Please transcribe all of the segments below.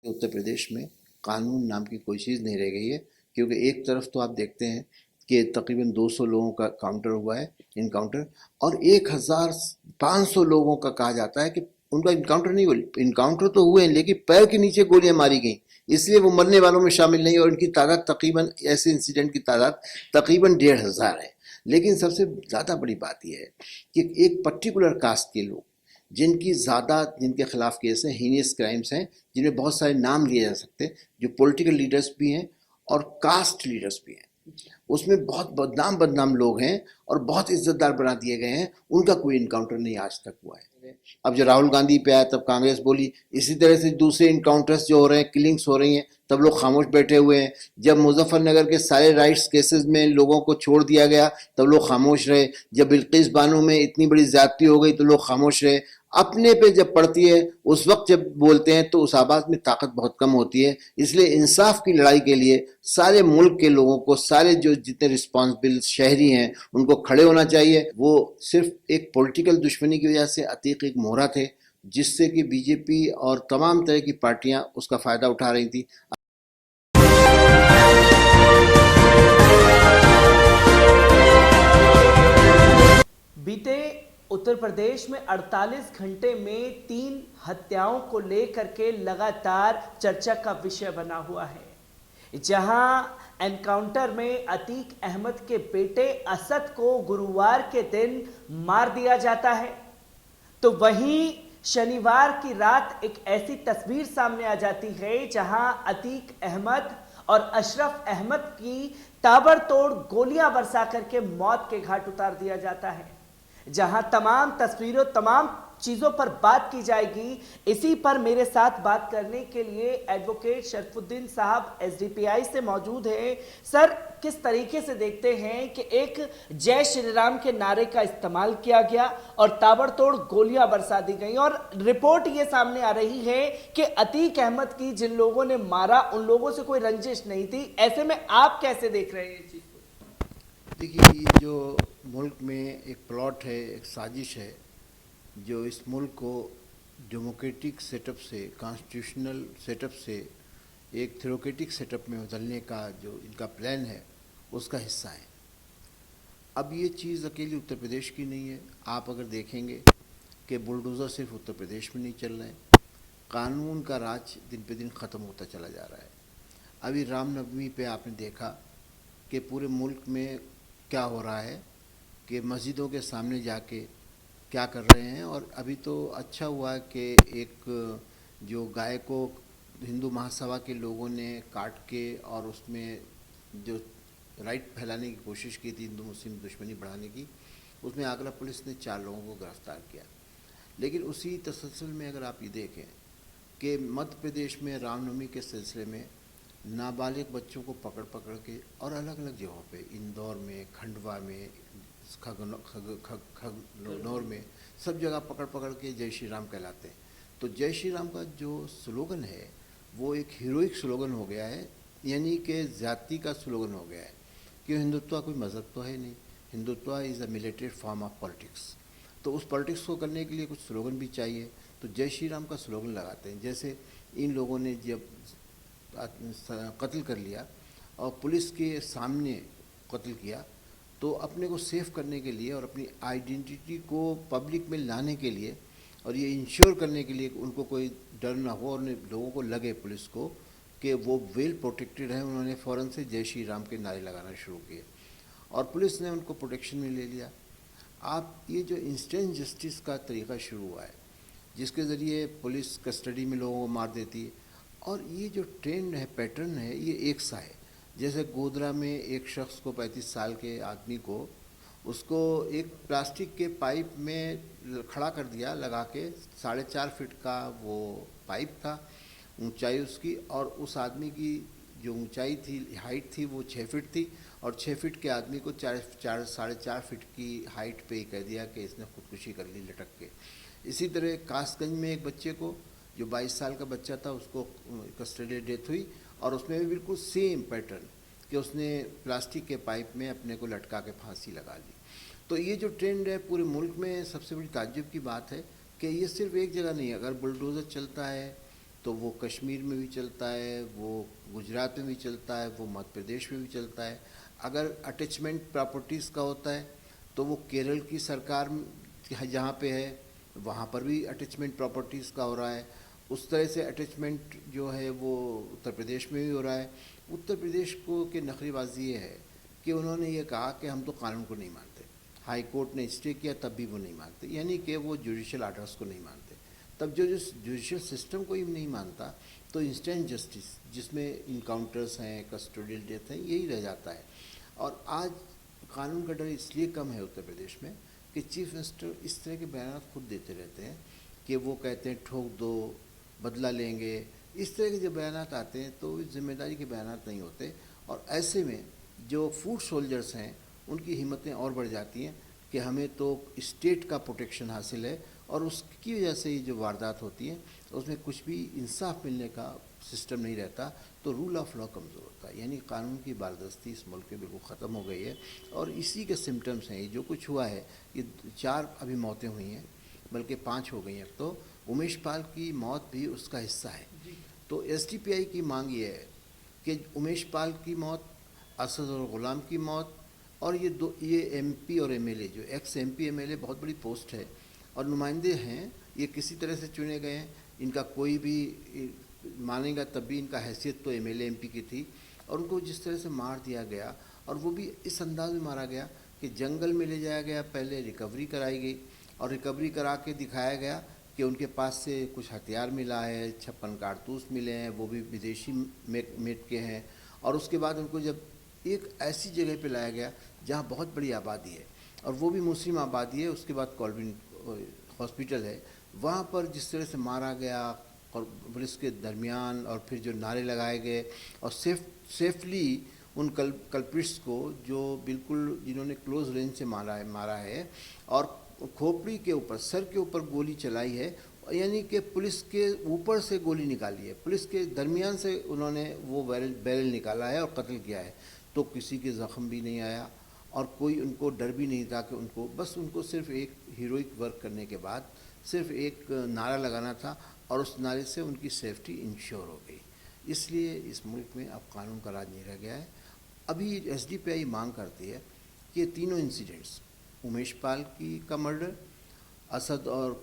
उत्तर प्रदेश में कानून नाम की कोई चीज़ नहीं रह गई है, क्योंकि एक तरफ तो आप देखते हैं कि तकरीबन 200 लोगों का काउंटर हुआ है, इनकाउंटर, और 1500 लोगों का कहा जाता है कि उनका इनकाउंटर नहीं हुआ। इनकाउंटर तो हुए हैं, लेकिन पैर के नीचे गोलियां मारी गई, इसलिए वो मरने वालों में शामिल नहीं, और इनकी तादाद तकरीबन, ऐसे इंसिडेंट की तादाद तकरीबन 1500 है। लेकिन सबसे ज़्यादा बड़ी बात यह है कि एक पर्टिकुलर कास्ट के लोग, जिनके खिलाफ केस हैं, हीनियस क्राइम्स हैं, जिनमें बहुत सारे नाम लिए जा सकते हैं, जो पॉलिटिकल लीडर्स भी हैं और कास्ट लीडर्स भी हैं, उसमें बहुत बदनाम बदनाम लोग हैं और बहुत इज्जतदार बना दिए गए हैं, उनका कोई इनकाउंटर नहीं आज तक हुआ है। अब जब राहुल गांधी पे आया तब कांग्रेस बोली, इसी तरह से दूसरे इनकाउंटर्स जो हो रहे हैं, किलिंग्स हो रही हैं, तब लोग खामोश बैठे हुए हैं। जब मुजफ्फरनगर के सारे राइट्स केसेस में लोगों को छोड़ दिया गया तब लोग खामोश रहे। जब बिल्किस बानो में इतनी बड़ी ज्यादती हो गई तो लोग खामोश रहे। अपने पे जब पड़ती है उस वक्त जब बोलते हैं तो उस आवाज में ताकत बहुत कम होती है। इसलिए इंसाफ की लड़ाई के लिए सारे मुल्क के लोगों को, सारे जो जितने रिस्पॉन्सिबल शहरी हैं, उनको खड़े होना चाहिए। वो सिर्फ एक पॉलिटिकल दुश्मनी की वजह से अतीक एक मोहरा थे, जिससे कि बीजेपी और तमाम तरह की पार्टियां उसका फायदा उठा रही थी। बीते उत्तर प्रदेश में 48 घंटे में 3 हत्याओं को लेकर के लगातार चर्चा का विषय बना हुआ है, जहां एनकाउंटर में अतीक अहमद के बेटे असद को गुरुवार के दिन मार दिया जाता है, तो वहीं शनिवार की रात एक ऐसी तस्वीर सामने आ जाती है जहां अतीक अहमद और अशरफ अहमद की ताबड़तोड़ गोलियां बरसा करके मौत के घाट उतार दिया जाता है। जहां तमाम तस्वीरों, तमाम चीजों पर बात की जाएगी, इसी पर मेरे साथ बात करने के लिए एडवोकेट शरफुद्दीन साहब एसडीपीआई से मौजूद हैं। सर, किस तरीके से देखते हैं कि एक जय श्री राम के नारे का इस्तेमाल किया गया और ताबड़तोड़ गोलियां बरसा दी गई, और रिपोर्ट ये सामने आ रही है कि अतीक अहमद की जिन लोगों ने मारा उन लोगों से कोई रंजिश नहीं थी। ऐसे में आप कैसे देख रहे हैं चीज को? देखिए, ये जो मुल्क में एक प्लॉट है, एक साजिश है, जो इस मुल्क को डेमोक्रेटिक सेटअप से, कॉन्स्टिट्यूशनल सेटअप से एक थ्योरेटिक सेटअप में बदलने का जो इनका प्लान है, उसका हिस्सा है। अब ये चीज़ अकेली उत्तर प्रदेश की नहीं है। आप अगर देखेंगे कि बुलडोज़र सिर्फ उत्तर प्रदेश में नहीं चल रहे हैं, कानून का राज दिन पे दिन ख़त्म होता चला जा रहा है। अभी रामनवमी पे आपने देखा कि पूरे मुल्क में क्या हो रहा है कि मस्जिदों के सामने जाके क्या कर रहे हैं। और अभी तो अच्छा हुआ कि एक जो गाय को हिंदू महासभा के लोगों ने काट के और उसमें जो राइट फैलाने की कोशिश की थी, हिंदू मुस्लिम दुश्मनी बढ़ाने की, उसमें आगरा पुलिस ने 4 लोगों को गिरफ्तार किया। लेकिन उसी तसलसल में अगर आप ये देखें कि मध्य प्रदेश में रामनवमी के सिलसिले में नाबालिग बच्चों को पकड़ पकड़ के, और अलग अलग जगहों पे, इंदौर में, खंडवा में, खगनौर में, सब जगह पकड़ पकड़ के जय श्री राम कहलाते हैं। तो जय श्री राम का जो स्लोगन है वो एक हीरोइक स्लोगन हो गया है, यानी कि जाति का स्लोगन हो गया है कि हिंदुत्व कोई मज़हब तो है नहीं, Hindutva is a militant form of politics. तो उस पॉलिटिक्स को करने के लिए कुछ स्लोगन भी चाहिए, तो जय श्री राम का स्लोगन लगाते हैं। जैसे इन लोगों ने जब कत्ल कर लिया और पुलिस के सामने कत्ल किया, तो अपने को सेफ करने के लिए और अपनी आइडेंटिटी को पब्लिक में लाने के लिए और ये इंश्योर करने के लिए उनको कोई डर ना हो और लोगों को लगे, पुलिस को, कि वो वेल प्रोटेक्टेड है, उन्होंने फ़ौरन से जय श्री राम के नारे लगाना शुरू किए और पुलिस ने उनको प्रोटेक्शन में ले लिया। आप ये जो इंस्टेंट जस्टिस का तरीका शुरू हुआ है, जिसके ज़रिए पुलिस कस्टडी में लोगों को मार देती है, और ये जो ट्रेंड है, पैटर्न है, ये एक सा है। जैसे गोधरा में एक शख्स को, 35 साल के आदमी को, उसको एक प्लास्टिक के पाइप में खड़ा कर दिया लगा के, 4.5 फीट का वो पाइप था ऊंचाई उसकी, और उस आदमी की जो ऊंचाई थी, हाइट थी, वो 6 फीट थी, और 6 फीट के आदमी को 4.5 फीट की हाइट पे ही कह दिया कि इसने खुदकुशी कर ली लटक के। इसी तरह कासगंज में एक बच्चे को, जो 22 साल का बच्चा था, उसको कस्टडी डेथ हुई, और उसमें भी बिल्कुल सेम पैटर्न कि उसने प्लास्टिक के पाइप में अपने को लटका के फांसी लगा ली। तो ये जो ट्रेंड है पूरे मुल्क में, सबसे बड़ी ताज्जुब की बात है कि ये सिर्फ एक जगह नहीं है। अगर बुलडोज़र चलता है तो तो वो कश्मीर में भी चलता है, वो गुजरात में भी चलता है, वो मध्य प्रदेश में भी चलता है। अगर अटैचमेंट प्रॉपर्टीज़ का होता है तो वो केरल की सरकार जहाँ पे है वहाँ पर भी अटैचमेंट प्रॉपर्टीज़ का हो रहा है। उस तरह से अटैचमेंट जो है वो उत्तर प्रदेश में भी हो रहा है। उत्तर प्रदेश को के नखरेबाजी ये है कि उन्होंने ये कहा कि हम तो कानून को नहीं मानते। हाई कोर्ट ने स्टे किया तब भी वो नहीं मानते, यानी कि वो जुडिशल आर्डर्स को नहीं मानते। तब जो जुडिशल सिस्टम को ही नहीं मानता तो इंस्टेंट जस्टिस जिसमें इनकाउंटर्स हैं, कस्टोडियल डेथ हैं, यही रह जाता है। और आज कानून का डर इसलिए कम है उत्तर प्रदेश में कि चीफ मिनिस्टर इस तरह के बयान खुद देते रहते हैं कि वो कहते हैं ठोक दो, बदला लेंगे। इस तरह के जब बयान आते हैं तो जिम्मेदारी के बयान नहीं होते। और ऐसे में जो फूड सोल्जर्स हैं उनकी हिम्मतें और बढ़ जाती हैं कि हमें तो स्टेट का प्रोटेक्शन हासिल है, और उसकी वजह से ये जो वारदात होती है उसमें कुछ भी इंसाफ मिलने का सिस्टम नहीं रहता, तो रूल ऑफ लॉ कमज़ोर होता है। यानी कानून की बारदस्ती इस मुल्क में बिल्कुल ख़त्म हो गई है। और इसी के सिम्टम्स हैं ये जो कुछ हुआ है। ये 4 अभी मौतें हुई हैं, बल्कि 5 हो गई हैं। तो उमेश पाल की मौत भी उसका हिस्सा है। तो एसडीपीआई की मांग ये है कि उमेश पाल की मौत, असद और ग़ुलाम की मौत, और ये एमपी और एमएलए जो एक्स एमपी एमएलए बहुत बड़ी पोस्ट है और नुमाइंदे हैं, ये किसी तरह से चुने गए हैं। इनका कोई भी मानेगा तब भी इनका हैसियत तो एमएलए एमपी की थी, और उनको जिस तरह से मार दिया गया, और वो भी इस अंदाज में मारा गया कि जंगल में ले जाया गया, पहले रिकवरी कराई गई और रिकवरी करा के दिखाया गया कि उनके पास से कुछ हथियार मिला है, 56 कारतूस मिले हैं, वो भी विदेशी मेड के हैं। और उसके बाद उनको जब एक ऐसी जगह पे लाया गया जहाँ बहुत बड़ी आबादी है, और वो भी मुस्लिम आबादी है, उसके बाद कॉल्विन हॉस्पिटल है, वहाँ पर जिस तरह से मारा गया और पुलिस के दरमियान, और फिर जो नारे लगाए गए, और सेफली उन कल्प्रिट्स को जो बिल्कुल जिन्होंने क्लोज रेंज से मारा है और खोपड़ी के ऊपर, सर के ऊपर गोली चलाई है, यानी कि पुलिस के ऊपर से गोली निकाली है, पुलिस के दरमियान से उन्होंने वो बैरल निकाला है और कत्ल किया है। तो किसी के ज़ख्म भी नहीं आया और कोई उनको डर भी नहीं था कि उनको सिर्फ एक हीरोइक वर्क करने के बाद सिर्फ एक नारा लगाना था, और उस नारे से उनकी सेफ्टी इंश्योर हो गई। इसलिए इस मुल्क में अब कानून का राज नहीं रह गया है। अभी एसडीपीआई मांग करती है कि तीनों इंसिडेंट्स, उमेश पाल का मर्डर, असद और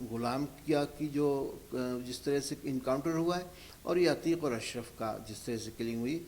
ग़ुलाम की जो जिस तरह से इनकाउंटर हुआ है, और ये अतीक और अशरफ का जिस तरह से किलिंग हुई,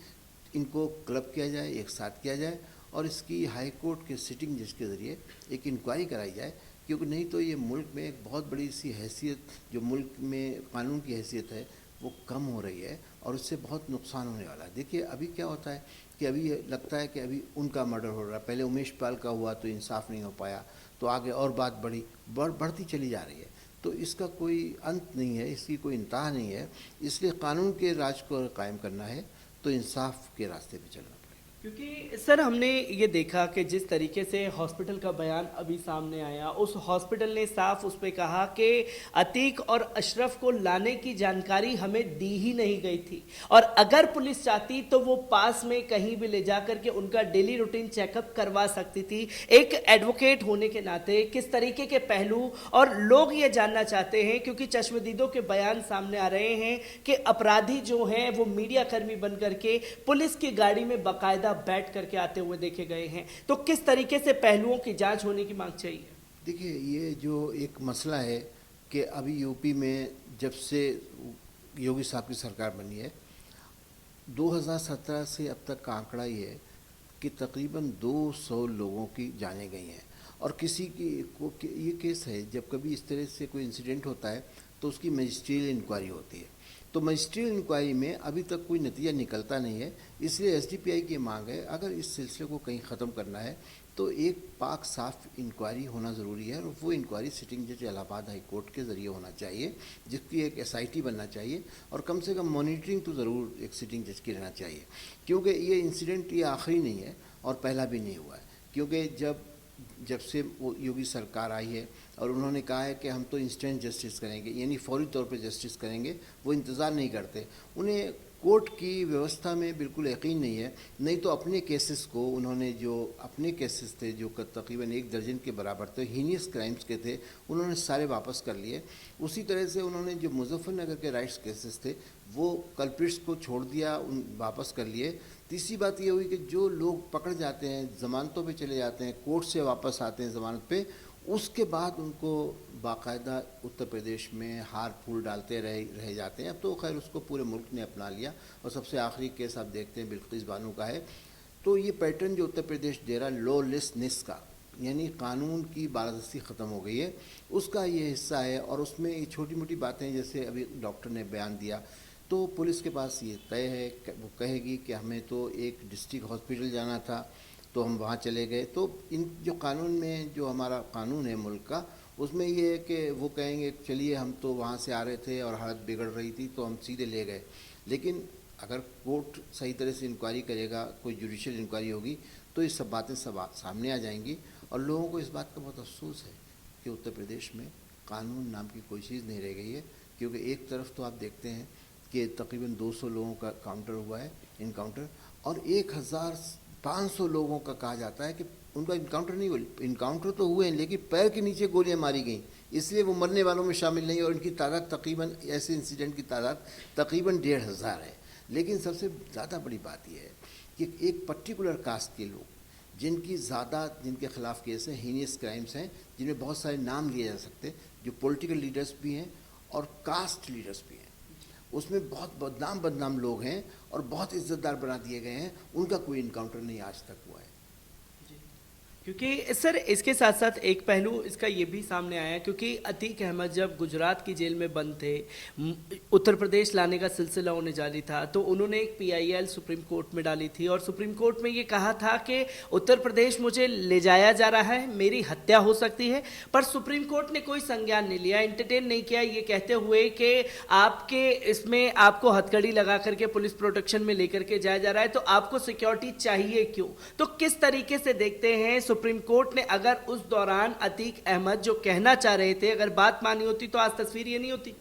इनको क्लब किया जाए, एक साथ किया जाए, और इसकी हाई कोर्ट के सिटिंग जज के ज़रिए एक इंक्वायरी कराई जाए। क्योंकि नहीं तो ये मुल्क में एक बहुत बड़ी सी हैसियत, जो मुल्क में कानून की हैसियत है, वो कम हो रही है, और उससे बहुत नुकसान होने वाला है। देखिए अभी क्या होता है कि अभी लगता है कि अभी उनका मर्डर हो रहा है, पहले उमेश पाल का हुआ तो इंसाफ नहीं हो पाया, तो आगे और बात बढ़ती चली जा रही है। तो इसका कोई अंत नहीं है, इसकी कोई इंतहा नहीं है। इसलिए कानून के राज को कायम करना है तो इंसाफ के रास्ते पे चलना। क्योंकि सर हमने ये देखा कि जिस तरीके से हॉस्पिटल का बयान अभी सामने आया, उस हॉस्पिटल ने साफ उस पर कहा कि अतीक और अशरफ को लाने की जानकारी हमें दी ही नहीं गई थी, और अगर पुलिस चाहती तो वो पास में कहीं भी ले जा करके उनका डेली रूटीन चेकअप करवा सकती थी। एक एडवोकेट होने के नाते किस तरीके के पहलू, और लोग ये जानना चाहते हैं क्योंकि चश्मदीदों के बयान सामने आ रहे हैं कि अपराधी जो हैं वो मीडिया कर्मी बन करके पुलिस की गाड़ी में बाकायदा बैठ करके आते हुए देखे गए हैं, तो किस तरीके से पहलुओं की जांच होने की मांग चाहिए? देखिए ये जो एक मसला है कि अभी यूपी में जब से योगी साहब की सरकार बनी है, 2017 से अब तक का आंकड़ा ये है कि तकरीबन 200 लोगों की जानें गई हैं। और किसी की ये केस है, जब कभी इस तरह से कोई इंसिडेंट होता है तो उसकी मजिस्ट्रियल इंक्वायरी होती है, तो मजिस्ट्रियल इंक्वायरी में अभी तक कोई नतीजा निकलता नहीं है। इसलिए एसडीपीआई की मांग है, अगर इस सिलसिले को कहीं ख़त्म करना है तो एक पाक साफ इंक्वायरी होना ज़रूरी है, और वो इंक्वायरी सिटिंग जज इलाहाबाद हाई कोर्ट के ज़रिए होना चाहिए, जिसकी एक एसआईटी बनना चाहिए, और कम से कम मॉनिटरिंग तो ज़रूर एक सिटिंग जज की रहना चाहिए। क्योंकि ये इंसिडेंट ये आखिरी नहीं है और पहला भी नहीं हुआ है। क्योंकि जब से वो योगी सरकार आई है और उन्होंने कहा है कि हम तो इंस्टेंट जस्टिस करेंगे, यानी फौरी तौर पे जस्टिस करेंगे, वो इंतज़ार नहीं करते। उन्हें कोर्ट की व्यवस्था में बिल्कुल यकीन नहीं है। नहीं तो अपने केसेस को उन्होंने, जो अपने केसेस थे जो तकरीबन 1 दर्जन के बराबर थे, हीनियस क्राइम्स के थे, उन्होंने सारे वापस कर लिए। उसी तरह से उन्होंने जो मुजफ्फरनगर के राइट्स केसेस थे वो कल्प्रिट्स को छोड़ दिया, उन वापस कर लिए। तीसरी बात ये हुई कि जो लोग पकड़ जाते हैं, ज़मानतों पे चले जाते हैं, कोर्ट से वापस आते हैं ज़मानत पे, उसके बाद उनको बाकायदा उत्तर प्रदेश में हार फूल डालते रह जाते हैं। अब तो खैर उसको पूरे मुल्क ने अपना लिया। और सबसे आखिरी केस आप देखते हैं बिल्किस बानो का है। तो ये पैटर्न जो उत्तर प्रदेश दे रहा लॉलेसनेस का, यानी कानून की बालादस्ती ख़त्म हो गई है, उसका ये हिस्सा है। और उसमें ये छोटी मोटी बातें, जैसे अभी डॉक्टर ने बयान दिया, तो पुलिस के पास ये तय है, वो कहेगी कि हमें तो एक डिस्ट्रिक्ट हॉस्पिटल जाना था तो हम वहाँ चले गए। तो इन जो कानून में, जो हमारा कानून है मुल्क का, उसमें ये है कि वो कहेंगे चलिए हम तो वहाँ से आ रहे थे और हालत बिगड़ रही थी तो हम सीधे ले गए। लेकिन अगर कोर्ट सही तरह से इंक्वायरी करेगा, कोई जुडिशियल इंक्वायरी होगी, तो ये सब बातें सब सामने आ जाएंगी। और लोगों को इस बात का बहुत अफसोस है कि उत्तर प्रदेश में कानून नाम की कोई चीज़ नहीं रह गई है। क्योंकि एक तरफ तो आप देखते हैं कि तकरीबन 200 लोगों का काउंटर हुआ है, इनकाउंटर, और 1500 लोगों का कहा जाता है कि उनका इनकाउंटर नहीं हुआ। इनकाउंटर तो हुए हैं लेकिन पैर के नीचे गोलियां मारी गई, इसलिए वो मरने वालों में शामिल नहीं। और इनकी तादाद तकरीबन, ऐसे इंसिडेंट की तादाद तकरीबन 1500 है। लेकिन सबसे ज़्यादा बड़ी बात यह है कि एक पर्टिकुलर कास्ट के लोग जिनके खिलाफ केस हैं, हीनियस क्राइम्स हैं, जिनमें बहुत सारे नाम लिए जा सकते हैं, जो पॉलिटिकल लीडर्स भी हैं और कास्ट लीडर्स भी हैं, उसमें बहुत बदनाम लोग हैं और बहुत इज्जतदार बना दिए गए हैं, उनका कोई इनकाउंटर नहीं आज तक हुआ है। क्योंकि सर इसके साथ साथ एक पहलू इसका ये भी सामने आया, क्योंकि अतीक अहमद जब गुजरात की जेल में बंद थे, उत्तर प्रदेश लाने का सिलसिला होने जारी था, तो उन्होंने एक PIL सुप्रीम कोर्ट में डाली थी और सुप्रीम कोर्ट में ये कहा था कि उत्तर प्रदेश मुझे ले जाया जा रहा है, मेरी हत्या हो सकती है। पर सुप्रीम कोर्ट ने कोई संज्ञान नहीं लिया, एंटरटेन नहीं किया, ये कहते हुए कि आपके इसमें आपको हथकड़ी लगा करके पुलिस प्रोटेक्शन में लेकर के जाया जा रहा है, तो आपको सिक्योरिटी चाहिए क्यों? तो किस तरीके से देखते हैं सुप्रीम कोर्ट ने, अगर उस दौरान अतीक अहमद जो कहना चाह रहे थे अगर बात मानी होती तो आज तस्वीर ये नहीं होती?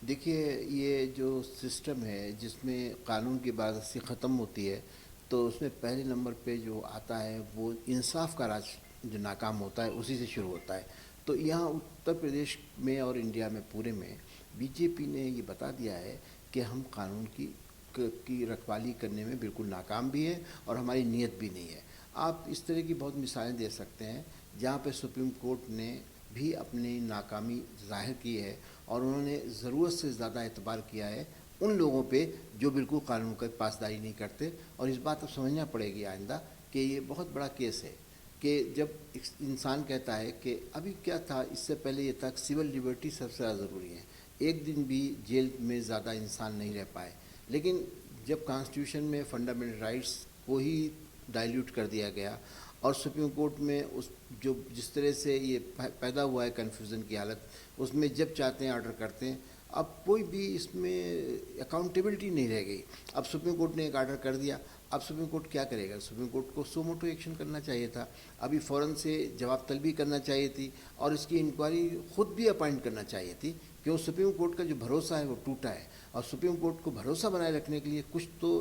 देखिए, ये जो सिस्टम है जिसमें कानून की बालादस्ती ख़त्म होती है, तो उसमें पहले नंबर पे जो आता है वो इंसाफ का राज जो नाकाम होता है, उसी से शुरू होता है। तो यहाँ उत्तर प्रदेश में और इंडिया में पूरे में BJP ने ये बता दिया है कि हम कानून की रखवाली करने में बिल्कुल नाकाम भी है और हमारी नीयत भी नहीं है। आप इस तरह की बहुत मिसालें दे सकते हैं जहाँ पे सुप्रीम कोर्ट ने भी अपनी नाकामी जाहिर की है और उन्होंने ज़रूरत से ज़्यादा एतबार किया है उन लोगों पे जो बिल्कुल कानून की पासदारी नहीं करते। और इस बात को समझना पड़ेगी आइंदा कि ये बहुत बड़ा केस है कि जब इंसान कहता है कि अभी क्या था, इससे पहले ये था सिविल लिबर्टी सबसे ज़्यादा ज़रूरी है, एक दिन भी जेल में ज़्यादा इंसान नहीं रह पाए। लेकिन जब कॉन्स्टिट्यूशन में फंडामेंटल राइट्स को ही डाइल्यूट कर दिया गया और सुप्रीम कोर्ट में उस जो जिस तरह से ये पैदा हुआ है कन्फ्यूज़न की हालत, उसमें जब चाहते हैं ऑर्डर करते हैं। अब कोई भी इसमें अकाउंटेबिलिटी नहीं रह गई। अब सुप्रीम कोर्ट ने एक ऑर्डर कर दिया, अब सुप्रीम कोर्ट क्या करेगा? सुप्रीम कोर्ट को सो मोटो एक्शन करना चाहिए था, अभी फ़ौरन से जवाब तलबी करना चाहिए थी और इसकी इंक्वायरी खुद भी अपॉइंट करना चाहिए थी, क्योंकि सुप्रीम कोर्ट का जो भरोसा है वो टूटा है। और सुप्रीम कोर्ट को भरोसा बनाए रखने के लिए कुछ तो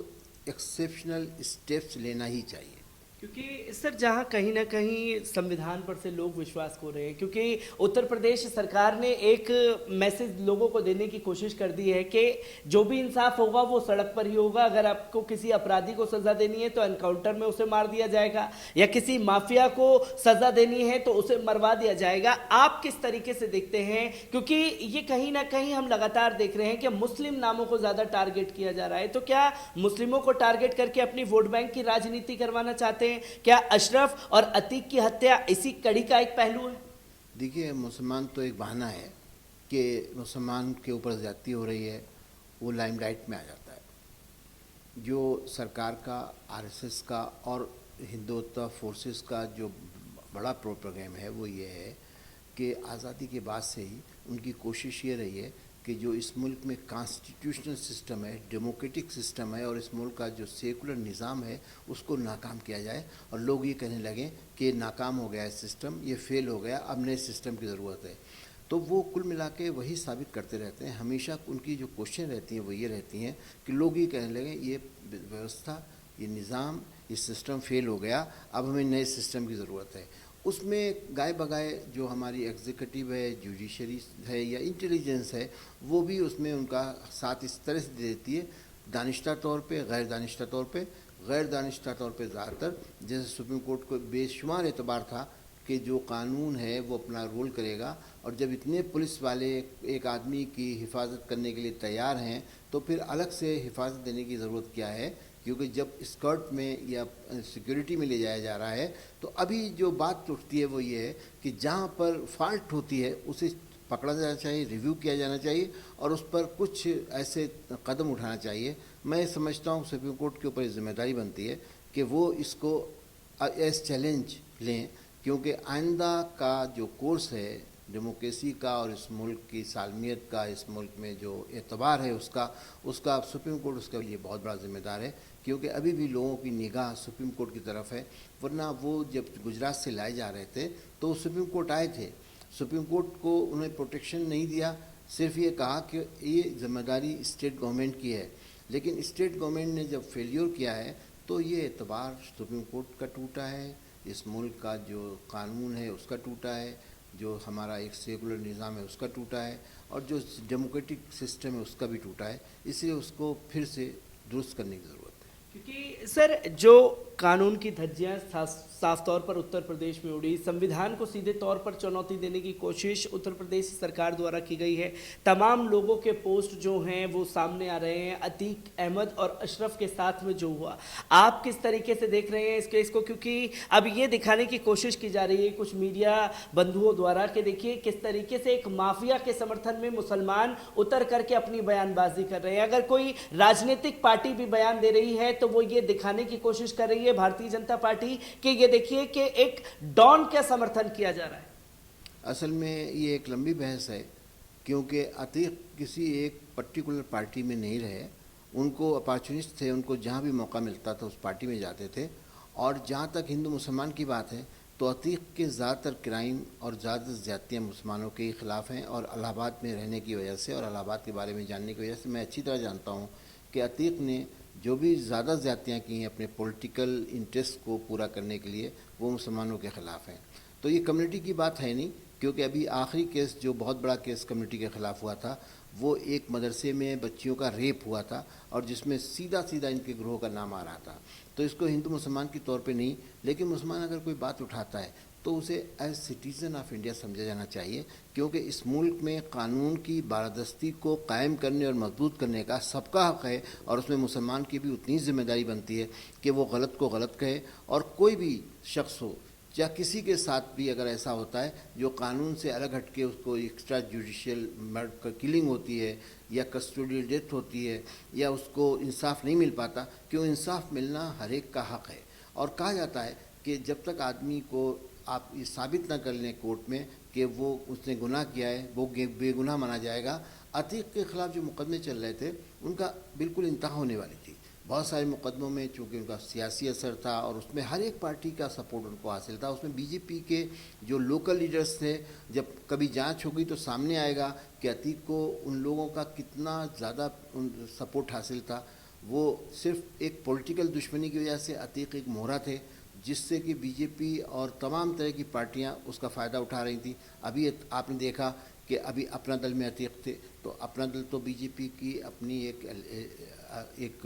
एक्सेप्शनल स्टेप्स लेना ही चाहिए। क्योंकि सर जहां कहीं ना कहीं संविधान पर से लोग विश्वास खो रहे हैं, क्योंकि उत्तर प्रदेश सरकार ने एक मैसेज लोगों को देने की कोशिश कर दी है कि जो भी इंसाफ होगा वो सड़क पर ही होगा। अगर आपको किसी अपराधी को सजा देनी है तो एनकाउंटर में उसे मार दिया जाएगा, या किसी माफिया को सजा देनी है तो उसे मरवा दिया जाएगा। आप किस तरीके से देखते हैं? क्योंकि ये कहीं ना कहीं हम लगातार देख रहे हैं कि मुस्लिम नामों को ज्यादा टारगेट किया जा रहा है, तो क्या मुस्लिमों को टारगेट करके अपनी वोट बैंक की राजनीति करवाना चाहते हैं? क्या अशरफ और अतीक की हत्या इसी कड़ी का एक पहलू है? देखिए, मुसलमान तो एक बहाना है कि मुसलमान के ऊपर ज्यादती हो रही है, वो लाइमलाइट में आ जाता है। जो सरकार का, RSS का और हिंदुत्व फोर्सेस का जो बड़ा प्रोग्राम है वो ये है कि आज़ादी के बाद से ही उनकी कोशिश ये रही है कि जो इस मुल्क में कॉन्स्टिट्यूशनल सिस्टम है, डेमोक्रेटिक सिस्टम है और इस मुल्क का जो सेकुलर निज़ाम है उसको नाकाम किया जाए। और लोग ये कहने लगे कि नाकाम हो गया है सिस्टम, ये फेल हो गया, अब नए सिस्टम की ज़रूरत है। तो वो कुल मिला के वही साबित करते रहते हैं। हमेशा उनकी जो क्वेश्चन रहती हैं वो ये रहती हैं कि लोग ये कहने लगे ये व्यवस्था, ये निज़ाम, ये सिस्टम फेल हो गया, अब हमें नए सिस्टम की ज़रूरत है। उसमें गाय बगाए जो हमारी एग्जीक्यूटिव है, जुडिशरी है या इंटेलिजेंस है, वो भी उसमें उनका साथ इस तरह से दे देती है, दानिश्ता तौर पे, गैर दानिश्ता तौर पे। गैर दानिश्ता तौर पे ज़्यादातर, जैसे सुप्रीम कोर्ट को बेशुमार एतबार था कि जो कानून है वो अपना रोल करेगा, और जब इतने पुलिस वाले एक आदमी की हिफाजत करने के लिए तैयार हैं तो फिर अलग से हिफाजत देने की ज़रूरत क्या है, क्योंकि जब स्कर्ट में या सिक्योरिटी में ले जाया जा रहा है तो अभी जो बात उठती है वो ये है कि जहाँ पर फॉल्ट होती है उसे पकड़ा जाना चाहिए, रिव्यू किया जाना चाहिए और उस पर कुछ ऐसे कदम उठाना चाहिए। मैं समझता हूँ सुप्रीम कोर्ट के ऊपर जिम्मेदारी बनती है कि वो इसको एज चैलेंज लें, क्योंकि आइंदा का जो कोर्स है डेमोक्रेसी का और इस मुल्क की सालमियत का, इस मुल्क में जो एतबार है उसका सुप्रीम कोर्ट उसके लिए बहुत बड़ा जिम्मेदार है, क्योंकि अभी भी लोगों की निगाह सुप्रीम कोर्ट की तरफ है। वरना वो जब गुजरात से लाए जा रहे थे तो सुप्रीम कोर्ट आए थे, सुप्रीम कोर्ट को उन्हें प्रोटेक्शन नहीं दिया, सिर्फ ये कहा कि ये जिम्मेदारी स्टेट गवर्नमेंट की है। लेकिन स्टेट गवर्नमेंट ने जब फेल्योर किया है तो ये एतबार सुप्रीम कोर्ट का टूटा है, इस मुल्क का जो कानून है उसका टूटा है, जो हमारा एक सेकुलर निज़ाम है उसका टूटा है, और जो डेमोक्रेटिक सिस्टम है उसका भी टूटा है। इसलिए उसको फिर से दुरुस्त करने की ज़रूरत है। क्योंकि सर जो कानून की धज्जियां साफ तौर पर उत्तर प्रदेश में उड़ी, संविधान को सीधे तौर पर चुनौती देने की कोशिश उत्तर प्रदेश सरकार द्वारा की गई है, तमाम लोगों के पोस्ट जो हैं वो सामने आ रहे हैं, अतीक अहमद और अशरफ के साथ में जो हुआ, आप किस तरीके से देख रहे हैं इस केस को? क्योंकि अब ये दिखाने की कोशिश की जा रही है कुछ मीडिया बंधुओं द्वारा कि देखिए किस तरीके से एक माफिया के समर्थन में मुसलमान उतर करके अपनी बयानबाजी कर रहे हैं। अगर कोई राजनीतिक पार्टी भी बयान दे रही है तो वो ये दिखाने की कोशिश कर रही है भारतीय जनता पार्टी कि ये देखिए कि एक डॉन का समर्थन किया जा रहा है। असल में ये एक लंबी बहस है, क्योंकि अतीक किसी एक पर्टिकुलर पार्टी में नहीं रहे, उनको अपॉर्चुनिस्ट थे, उनको जहाँ भी मौका मिलता था उस पार्टी में जाते थे। और जहाँ तक हिंदू मुसलमान की बात है तो अतीक के ज़्यादातर क्राइम और ज़्यादा ज़्यादतियाँ मुसलमानों के ख़िलाफ़ हैं, और इलाहाबाद में रहने की वजह से और इलाहाबाद के बारे में जानने की वजह से मैं अच्छी तरह जानता हूँ कि अतीक ने जो भी ज़्यादा ज़्यादतियाँ की हैं अपने पॉलिटिकल इंटरेस्ट को पूरा करने के लिए, वो मुसलमानों के ख़िलाफ़ हैं। तो ये कम्युनिटी की बात है नहीं, क्योंकि अभी आखिरी केस जो बहुत बड़ा केस कम्युनिटी के ख़िलाफ़ हुआ था वो एक मदरसे में बच्चियों का रेप हुआ था, और जिसमें सीधा सीधा इनके ग्रोह का नाम आ रहा था। तो इसको हिंदू मुसलमान के तौर पे नहीं, लेकिन मुसलमान अगर कोई बात उठाता है तो उसे एज सिटीज़न ऑफ इंडिया समझा जाना चाहिए, क्योंकि इस मुल्क में कानून की बालादस्ती को कायम करने और मजबूत करने का सबका हक़ है, और उसमें मुसलमान की भी उतनी ज़िम्मेदारी बनती है कि वो गलत को गलत कहे। और कोई भी शख्स हो या किसी के साथ भी अगर ऐसा होता है जो कानून से अलग हटके उसको एक्स्ट्रा जुडिशियल मर्डर किलिंग होती है या कस्टोडियल डेथ होती है या उसको इंसाफ नहीं मिल पाता, क्यों इंसाफ मिलना हर एक का हक़ है। और कहा जाता है कि जब तक आदमी को आप ये साबित ना कर लें कोर्ट में कि वो उसने गुनाह किया है, वो बेगुनाह माना जाएगा। अतीक के ख़िलाफ़ जो मुकदमे चल रहे थे उनका बिल्कुल इंतहा होने वाली थी। बहुत सारे मुकदमों में चूँकि उनका सियासी असर था और उसमें हर एक पार्टी का सपोर्ट उनको हासिल था। उसमें बीजेपी के जो लोकल लीडर्स थे, जब कभी जांच होगी तो सामने आएगा कि अतीक को उन लोगों का कितना ज़्यादा सपोर्ट हासिल था। वो सिर्फ एक पॉलिटिकल दुश्मनी की वजह से अतीक एक मोहरा थे, जिससे कि बीजेपी और तमाम तरह की पार्टियां उसका फ़ायदा उठा रही थी। अभी आपने देखा कि अभी अपना दल में अतीक थे, तो अपना दल तो बीजेपी की अपनी एक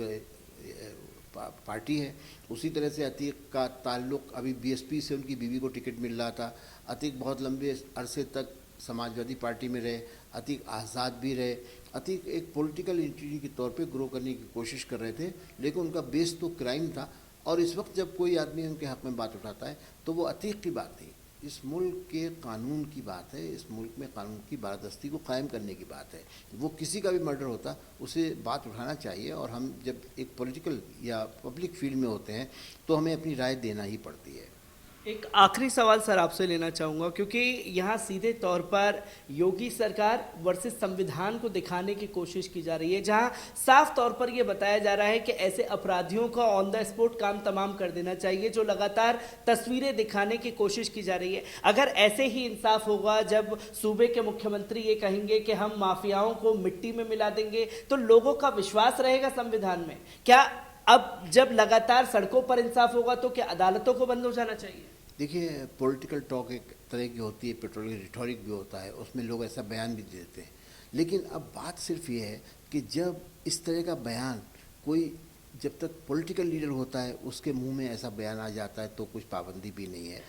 पार्टी है। उसी तरह से अतीक का ताल्लुक़ अभी बीएसपी से उनकी बीवी को टिकट मिल रहा था। अतीक बहुत लंबे अरसे तक समाजवादी पार्टी में रहे, अतीक आज़ाद भी रहे। अतीक एक पॉलिटिकल एंटिटी के तौर पे ग्रो करने की कोशिश कर रहे थे, लेकिन उनका बेस तो क्राइम था। और इस वक्त जब कोई आदमी उनके हक़ में बात उठाता है तो वो अतीक की बात नहीं, इस मुल्क के कानून की बात है, इस मुल्क में कानून की बालादस्ती को कायम करने की बात है। वो किसी का भी मर्डर होता उसे बात उठाना चाहिए, और हम जब एक पॉलिटिकल या पब्लिक फील्ड में होते हैं तो हमें अपनी राय देना ही पड़ती है। एक आखिरी सवाल सर आपसे लेना चाहूँगा, क्योंकि यहाँ सीधे तौर पर योगी सरकार वर्सेस संविधान को दिखाने की कोशिश की जा रही है, जहाँ साफ तौर पर यह बताया जा रहा है कि ऐसे अपराधियों का ऑन द स्पॉट काम तमाम कर देना चाहिए, जो लगातार तस्वीरें दिखाने की कोशिश की जा रही है। अगर ऐसे ही इंसाफ होगा जब सूबे के मुख्यमंत्री ये कहेंगे कि हम माफियाओं को मिट्टी में मिला देंगे, तो लोगों का विश्वास रहेगा संविधान में? क्या अब जब लगातार सड़कों पर इंसाफ होगा तो क्या अदालतों को बंद हो जाना चाहिए? देखिए, पॉलिटिकल टॉक एक तरह की होती है, पेट्रोलिक रिटोरिक भी होता है, उसमें लोग ऐसा बयान भी देते हैं। लेकिन अब बात सिर्फ ये है कि जब इस तरह का बयान कोई, जब तक पॉलिटिकल लीडर होता है उसके मुंह में ऐसा बयान आ जाता है तो कुछ पाबंदी भी नहीं है,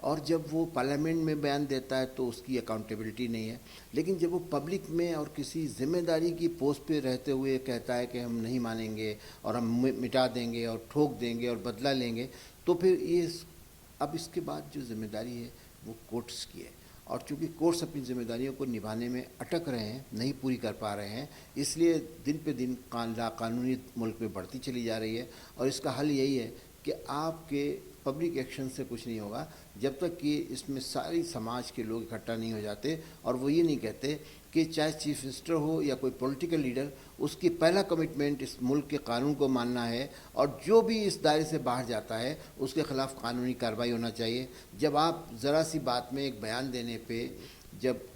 और जब वो पार्लियामेंट में बयान देता है तो उसकी अकाउंटेबिलिटी नहीं है। लेकिन जब वो पब्लिक में और किसी जिम्मेदारी की पोस्ट पे रहते हुए कहता है कि हम नहीं मानेंगे और हम मिटा देंगे और ठोक देंगे और बदला लेंगे, तो फिर ये अब इसके बाद जो जिम्मेदारी है वो कोर्ट्स की है, और चूंकि कोर्ट्स अपनी जिम्मेदारियों को निभाने में अटक रहे हैं, नहीं पूरी कर पा रहे हैं, इसलिए दिन पे दिन लाकानूनी मुल्क में बढ़ती चली जा रही है। और इसका हल यही है कि आपके पब्लिक एक्शन से कुछ नहीं होगा जब तक कि इसमें सारी समाज के लोग इकट्ठा नहीं हो जाते और वो ये नहीं कहते कि चाहे चीफ मिनिस्टर हो या कोई पॉलिटिकल लीडर, उसकी पहला कमिटमेंट इस मुल्क के कानून को मानना है, और जो भी इस दायरे से बाहर जाता है उसके खिलाफ कानूनी कार्रवाई होना चाहिए। जब आप ज़रा सी बात में एक बयान देने पे जब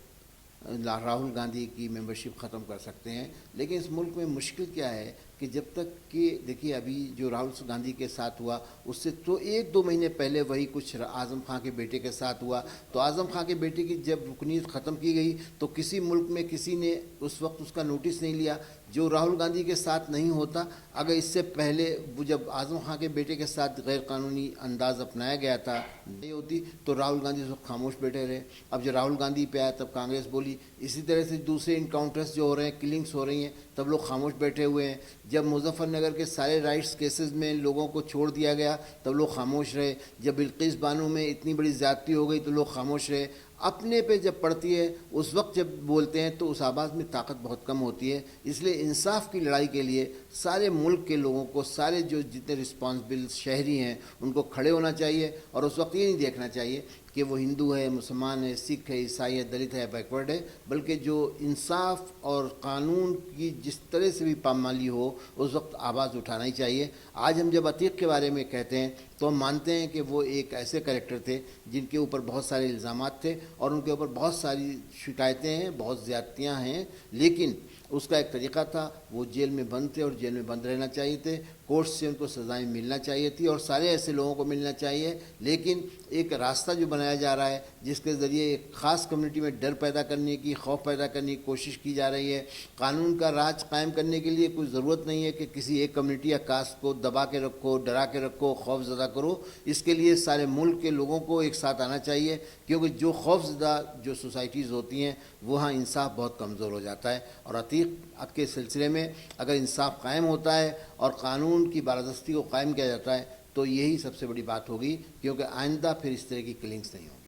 राहुल गांधी की मेंबरशिप ख़त्म कर सकते हैं, लेकिन इस मुल्क में मुश्किल क्या है कि जब तक कि देखिए अभी जो राहुल गांधी के साथ हुआ उससे तो 1-2 महीने पहले वही कुछ आज़म खां के बेटे के साथ हुआ। तो आज़म खां के बेटे की जब रुकनीत ख़त्म की गई तो किसी मुल्क में किसी ने उस वक्त उसका नोटिस नहीं लिया। जो राहुल गांधी के साथ नहीं होता, अगर इससे पहले जब आज़म खां के बेटे के साथ गैर कानूनी अंदाज अपनाया गया था नहीं होती, तो राहुल गांधी उस वक्त खामोश बैठे रहे। अब जब राहुल गांधी पे आया तब कांग्रेस बोली। इसी तरह से दूसरे इनकाउंटर्स जो हो रहे हैं, किलिंग्स हो रही हैं, तब लोग खामोश बैठे हुए हैं। जब मुजफ्फरनगर के सारे राइट्स केसेस में लोगों को छोड़ दिया गया तब लोग खामोश रहे। जब बिल्किस बानो में इतनी बड़ी ज़्यादती हो गई तो लोग खामोश रहे। अपने पे जब पड़ती है उस वक्त जब बोलते हैं तो उस आवाज़ में ताकत बहुत कम होती है। इसलिए इंसाफ की लड़ाई के लिए सारे मुल्क के लोगों को, सारे जो जितने रिस्पॉन्सिबल शहरी हैं उनको खड़े होना चाहिए, और उस वक्त ये नहीं देखना चाहिए कि वो हिंदू है, मुसलमान है, सिख है, ईसाई है, दलित है, बैकवर्ड है, बल्कि जो इंसाफ और कानून की जिस तरह से भी पामाली हो उस वक्त आवाज़ उठाना ही चाहिए। आज हम जब अतीक के बारे में कहते हैं तो हम मानते हैं कि वो एक ऐसे कैरेक्टर थे जिनके ऊपर बहुत सारे इल्ज़ामात थे और उनके ऊपर बहुत सारी शिकायतें हैं, बहुत ज़्यादतियाँ हैं, लेकिन उसका एक तरीक़ा था, वो जेल में बंद थे और जेल में बंद रहना चाहिए थे। कोर्ट से उनको सज़ाएं मिलना चाहिए थी और सारे ऐसे लोगों को मिलना चाहिए। लेकिन एक रास्ता जो बनाया जा रहा है जिसके ज़रिए एक ख़ास कम्युनिटी में डर पैदा करने की, खौफ पैदा करने की कोशिश की जा रही है। कानून का राज कायम करने के लिए कोई ज़रूरत नहीं है कि किसी एक कम्युनिटी या कास्ट को दबा के रखो, डरा के रखो, खौफज़दा करो। इसके लिए सारे मुल्क के लोगों को एक साथ आना चाहिए, क्योंकि जो खौफज़दा जो सोसाइटीज़ होती हैं वहाँ इंसाफ बहुत कमज़ोर हो जाता है। और अतीक के सिलसिले में अगर इंसाफ कायम होता है और कानून की बारादस्ती को कायम किया जाता है तो यही सबसे बड़ी बात होगी, क्योंकि आइंदा फिर इस तरह की किलिंग्स नहीं होंगी।